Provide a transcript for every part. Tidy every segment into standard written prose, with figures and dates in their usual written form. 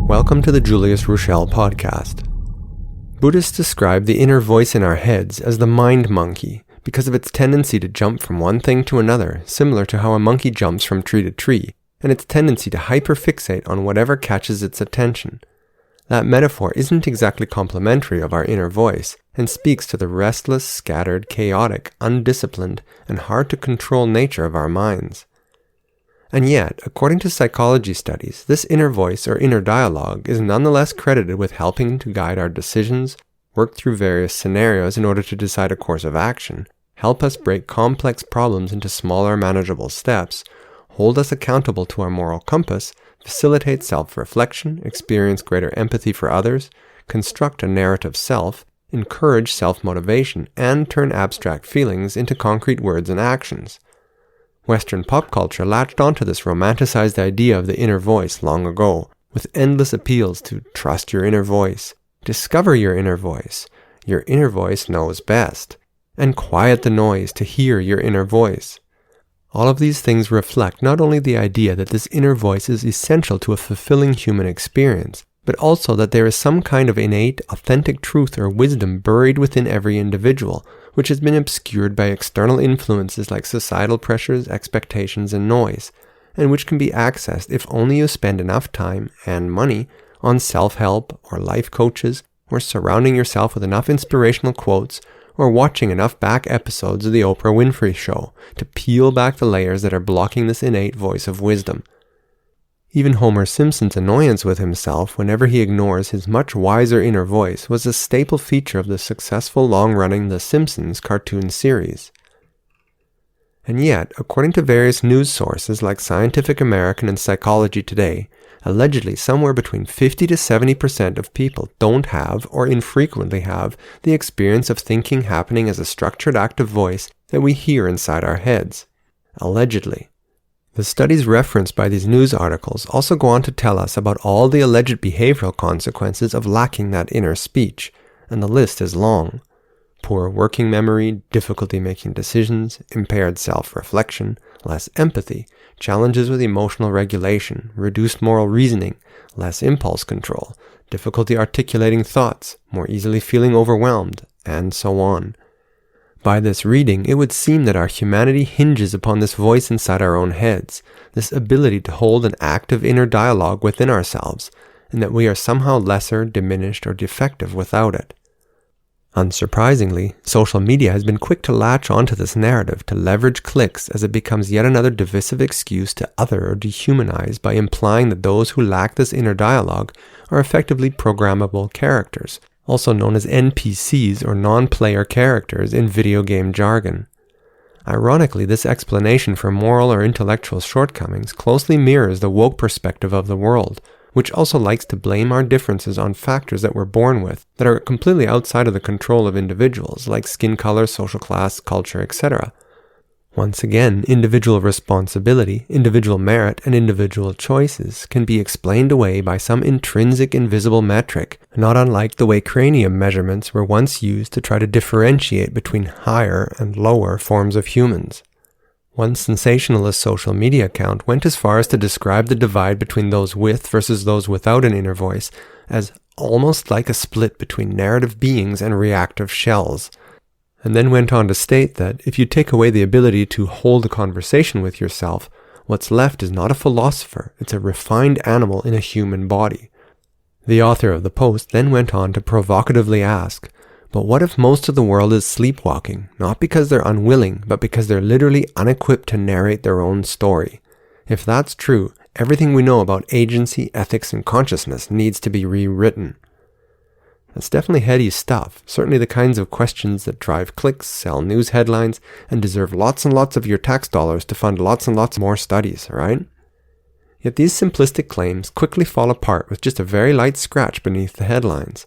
Welcome to the Julius Ruschel podcast. Buddhists describe the inner voice in our heads as the mind monkey because of its tendency to jump from one thing to another, similar to how a monkey jumps from tree to tree, and its tendency to hyper-fixate on whatever catches its attention. That metaphor isn't exactly complimentary of our inner voice and speaks to the restless, scattered, chaotic, undisciplined, and hard-to-control nature of our minds. And yet, according to psychology studies, this inner voice or inner dialogue is nonetheless credited with helping to guide our decisions, work through various scenarios in order to decide a course of action, help us break complex problems into smaller manageable steps, hold us accountable to our moral compass, facilitate self-reflection, experience greater empathy for others, construct a narrative self, encourage self-motivation, and turn abstract feelings into concrete words and actions. Western pop culture latched onto this romanticized idea of the inner voice long ago, with endless appeals to trust your inner voice, discover your inner voice knows best, and quiet the noise to hear your inner voice. All of these things reflect not only the idea that this inner voice is essential to a fulfilling human experience, but also that there is some kind of innate, authentic truth or wisdom buried within every individual, which has been obscured by external influences like societal pressures, expectations, and noise, and which can be accessed if only you spend enough time and money on self-help or life coaches, or surrounding yourself with enough inspirational quotes, or watching enough back episodes of the Oprah Winfrey show to peel back the layers that are blocking this innate voice of wisdom. Even Homer Simpson's annoyance with himself whenever he ignores his much wiser inner voice was a staple feature of the successful long-running The Simpsons cartoon series. And yet, according to various news sources like Scientific American and Psychology Today, allegedly somewhere between 50 to 70% of people don't have or infrequently have the experience of thinking happening as a structured active voice that we hear inside our heads. Allegedly. The studies referenced by these news articles also go on to tell us about all the alleged behavioral consequences of lacking that inner speech, and the list is long. Poor working memory, difficulty making decisions, impaired self-reflection, less empathy, challenges with emotional regulation, reduced moral reasoning, less impulse control, difficulty articulating thoughts, more easily feeling overwhelmed, and so on. By this reading, it would seem that our humanity hinges upon this voice inside our own heads, this ability to hold an active inner dialogue within ourselves, and that we are somehow lesser, diminished, or defective without it. Unsurprisingly, social media has been quick to latch onto this narrative to leverage clicks as it becomes yet another divisive excuse to other or dehumanize by implying that those who lack this inner dialogue are effectively programmable characters, also known as NPCs or non-player characters in video game jargon. Ironically, this explanation for moral or intellectual shortcomings closely mirrors the woke perspective of the world, which also likes to blame our differences on factors that we're born with that are completely outside of the control of individuals, like skin color, social class, culture, etc. Once again, individual responsibility, individual merit, and individual choices can be explained away by some intrinsic invisible metric, not unlike the way cranium measurements were once used to try to differentiate between higher and lower forms of humans. One sensationalist social media account went as far as to describe the divide between those with versus those without an inner voice as almost like a split between narrative beings and reactive shells, and then went on to state that if you take away the ability to hold a conversation with yourself, what's left is not a philosopher, it's a refined animal in a human body. The author of the post then went on to provocatively ask, but what if most of the world is sleepwalking, not because they're unwilling, but because they're literally unequipped to narrate their own story? If that's true, everything we know about agency, ethics, and consciousness needs to be rewritten. That's definitely heady stuff, certainly the kinds of questions that drive clicks, sell news headlines, and deserve lots and lots of your tax dollars to fund lots and lots more studies, right? Yet these simplistic claims quickly fall apart with just a very light scratch beneath the headlines.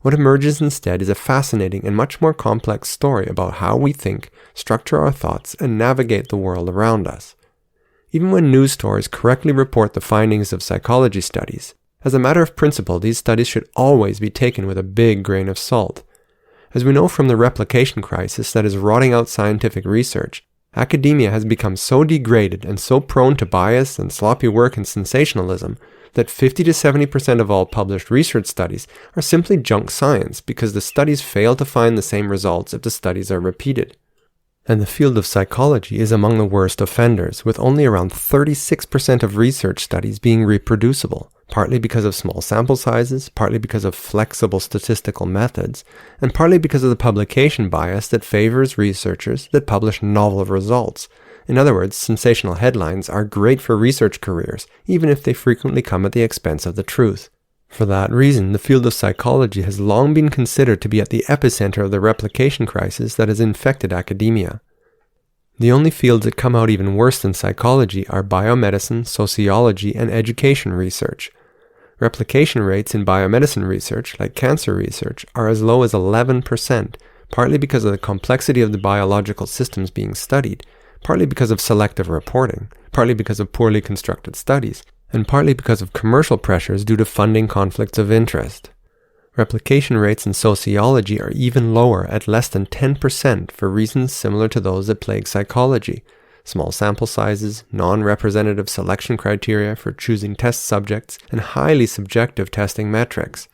What emerges instead is a fascinating and much more complex story about how we think, structure our thoughts, and navigate the world around us. Even when news stories correctly report the findings of psychology studies, as a matter of principle, these studies should always be taken with a big grain of salt. As we know from the replication crisis that is rotting out scientific research, Academia has become so degraded and so prone to bias and sloppy work and sensationalism that 50 to 70% of all published research studies are simply junk science because the studies fail to find the same results if the studies are repeated. And the field of psychology is among the worst offenders, with only around 36% of research studies being reproducible, partly because of small sample sizes, partly because of flexible statistical methods, and partly because of the publication bias that favors researchers that publish novel results. In other words, sensational headlines are great for research careers, even if they frequently come at the expense of the truth. For that reason, the field of psychology has long been considered to be at the epicenter of the replication crisis that has infected academia. The only fields that come out even worse than psychology are biomedicine, sociology, and education research. Replication rates in biomedicine research, like cancer research, are as low as 11%, partly because of the complexity of the biological systems being studied, partly because of selective reporting, partly because of poorly constructed studies, and partly because of commercial pressures due to funding conflicts of interest. Replication rates in sociology are even lower at less than 10% for reasons similar to those that plague psychology: small sample sizes, non-representative selection criteria for choosing test subjects, and highly subjective testing metrics.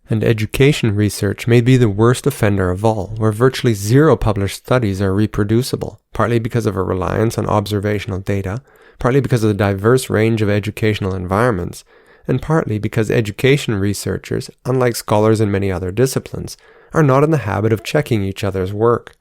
And education research may be the worst offender of all, where virtually zero published studies are reproducible, partly because of a reliance on observational data, partly because of the diverse range of educational environments, and partly because education researchers, unlike scholars in many other disciplines, are not in the habit of checking each other's work.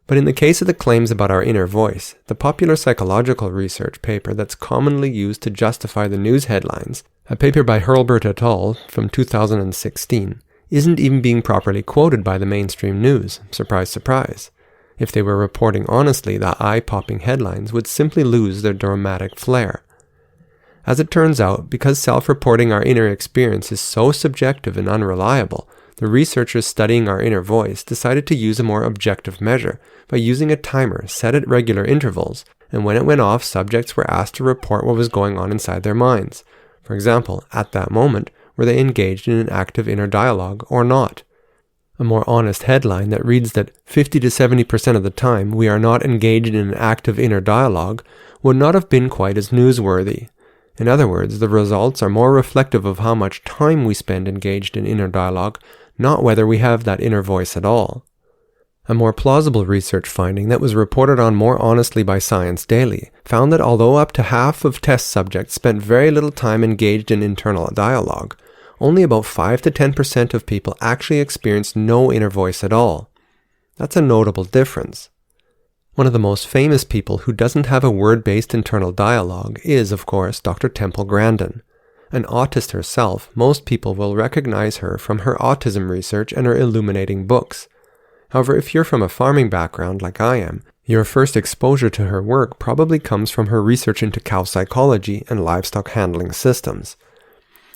But in the case of the claims about our inner voice, the popular psychological research paper that's commonly used to justify the news headlines, a paper by Hurlburt et al. From 2016, isn't even being properly quoted by the mainstream news. Surprise, surprise. If they were reporting honestly, the eye-popping headlines would simply lose their dramatic flair. As it turns out, because self-reporting our inner experience is so subjective and unreliable, the researchers studying our inner voice decided to use a more objective measure by using a timer set at regular intervals, and when it went off, subjects were asked to report what was going on inside their minds. For example, at that moment, were they engaged in an active inner dialogue or not? A more honest headline that reads that 50 to 70% of the time we are not engaged in an active inner dialogue would not have been quite as newsworthy. In other words, the results are more reflective of how much time we spend engaged in inner dialogue, not whether we have that inner voice at all. A more plausible research finding that was reported on more honestly by Science Daily found that although up to half of test subjects spent very little time engaged in internal dialogue, only about 5 to 10% of people actually experienced no inner voice at all. That's a notable difference. One of the most famous people who doesn't have a word-based internal dialogue is, of course, Dr. Temple Grandin. An autist herself, most people will recognize her from her autism research and her illuminating books. However, if you're from a farming background like I am, your first exposure to her work probably comes from her research into cow psychology and livestock handling systems.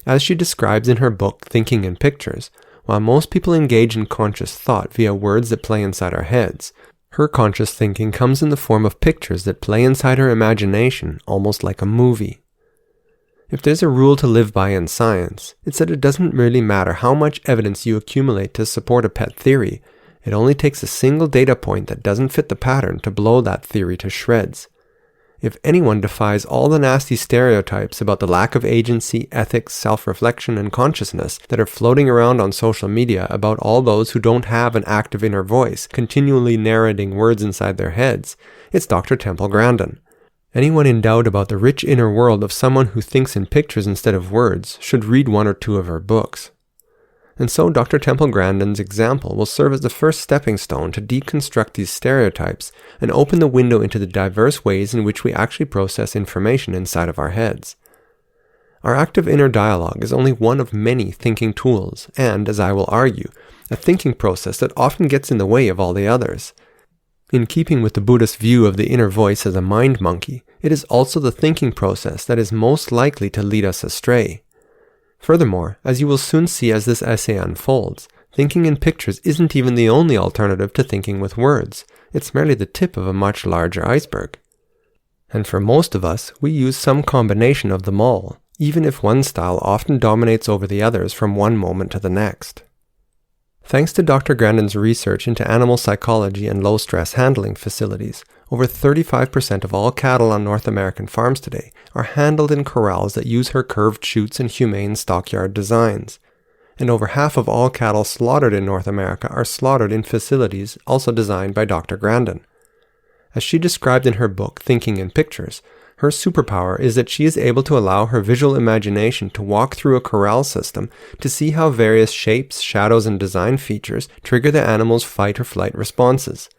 As she describes in her book Thinking in Pictures, while most people engage in conscious thought via words that play inside our heads, her conscious thinking comes in the form of pictures that play inside her imagination, almost like a movie. If there's a rule to live by in science, it's that it doesn't really matter how much evidence you accumulate to support a pet theory. It only takes a single data point that doesn't fit the pattern to blow that theory to shreds. If anyone defies all the nasty stereotypes about the lack of agency, ethics, self-reflection, and consciousness that are floating around on social media about all those who don't have an active inner voice, continually narrating words inside their heads, it's Dr. Temple Grandin. Anyone in doubt about the rich inner world of someone who thinks in pictures instead of words should read one or two of her books. And so Dr. Temple Grandin's example will serve as the first stepping stone to deconstruct these stereotypes and open the window into the diverse ways in which we actually process information inside of our heads. Our active inner dialogue is only one of many thinking tools and, as I will argue, a thinking process that often gets in the way of all the others. In keeping with the Buddhist view of the inner voice as a mind monkey, it is also the thinking process that is most likely to lead us astray. Furthermore, as you will soon see as this essay unfolds, thinking in pictures isn't even the only alternative to thinking with words. It's merely the tip of a much larger iceberg. And for most of us, we use some combination of them all, even if one style often dominates over the others from one moment to the next. Thanks to Dr. Grandin's research into animal psychology and low-stress handling facilities, over 35% of all cattle on North American farms today are handled in corrals that use her curved chutes and humane stockyard designs. And over half of all cattle slaughtered in North America are slaughtered in facilities also designed by Dr. Grandin. As she described in her book, Thinking in Pictures, her superpower is that she is able to allow her visual imagination to walk through a corral system to see how various shapes, shadows, and design features trigger the animal's fight or flight responses.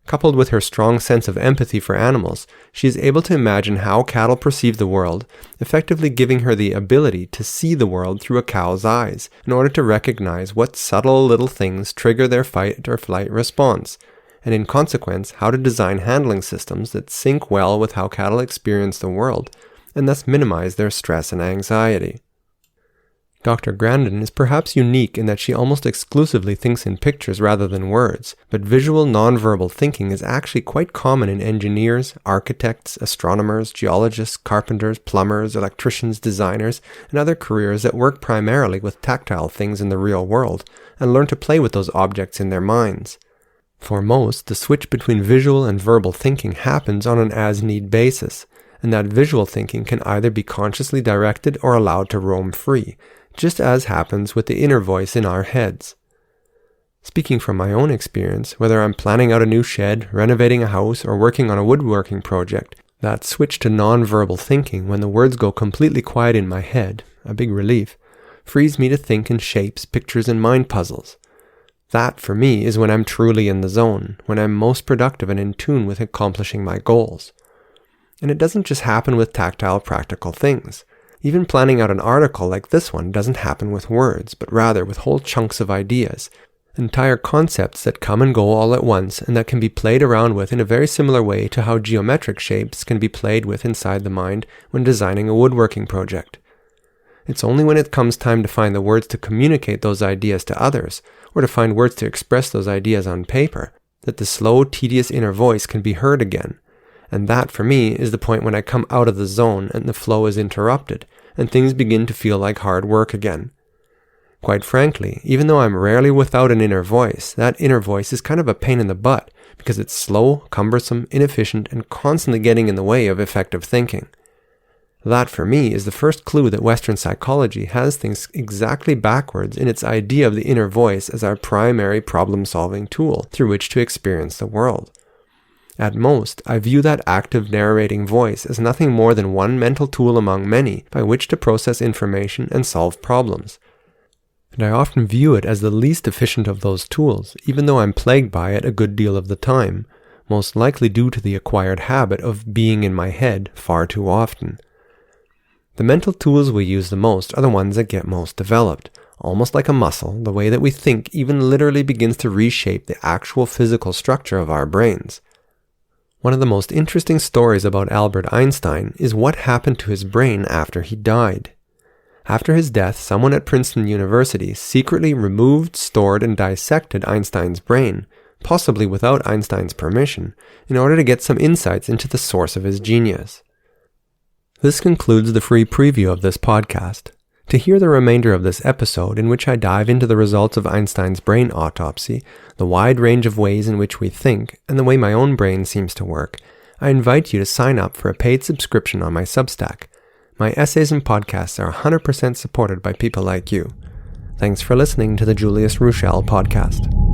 Coupled with her strong sense of empathy for animals, she is able to imagine how cattle perceive the world, effectively giving her the ability to see the world through a cow's eyes in order to recognize what subtle little things trigger their fight or flight response, and in consequence how to design handling systems that sync well with how cattle experience the world, and thus minimize their stress and anxiety. Dr. Grandin is perhaps unique in that she almost exclusively thinks in pictures rather than words, but visual nonverbal thinking is actually quite common in engineers, architects, astronomers, geologists, carpenters, plumbers, electricians, designers, and other careers that work primarily with tactile things in the real world and learn to play with those objects in their minds. For most, the switch between visual and verbal thinking happens on an as-need basis, and that visual thinking can either be consciously directed or allowed to roam free, just as happens with the inner voice in our heads. Speaking from my own experience, whether I'm planning out a new shed, renovating a house, or working on a woodworking project, that switch to non-verbal thinking when the words go completely quiet in my head, a big relief, frees me to think in shapes, pictures, and mind puzzles. That, for me, is when I'm truly in the zone, when I'm most productive and in tune with accomplishing my goals. And it doesn't just happen with tactile, practical things. Even planning out an article like this one doesn't happen with words, but rather with whole chunks of ideas, entire concepts that come and go all at once and that can be played around with in a very similar way to how geometric shapes can be played with inside the mind when designing a woodworking project. It's only when it comes time to find the words to communicate those ideas to others, or to find words to express those ideas on paper, that the slow, tedious inner voice can be heard again. And that, for me, is the point when I come out of the zone and the flow is interrupted, and things begin to feel like hard work again. Quite frankly, even though I'm rarely without an inner voice, that inner voice is kind of a pain in the butt, because it's slow, cumbersome, inefficient, and constantly getting in the way of effective thinking. That, for me, is the first clue that Western psychology has things exactly backwards in its idea of the inner voice as our primary problem-solving tool through which to experience the world. At most, I view that active narrating voice as nothing more than one mental tool among many by which to process information and solve problems. And I often view it as the least efficient of those tools, even though I'm plagued by it a good deal of the time, most likely due to the acquired habit of being in my head far too often. The mental tools we use the most are the ones that get most developed. Almost like a muscle, the way that we think even literally begins to reshape the actual physical structure of our brains. One of the most interesting stories about Albert Einstein is what happened to his brain after he died. After his death, someone at Princeton University secretly removed, stored, and dissected Einstein's brain, possibly without Einstein's permission, in order to get some insights into the source of his genius. This concludes the free preview of this podcast. To hear the remainder of this episode, in which I dive into the results of Einstein's brain autopsy, the wide range of ways in which we think, and the way my own brain seems to work, I invite you to sign up for a paid subscription on my Substack. My essays and podcasts are 100% supported by people like you. Thanks for listening to the Julius Ruschel podcast.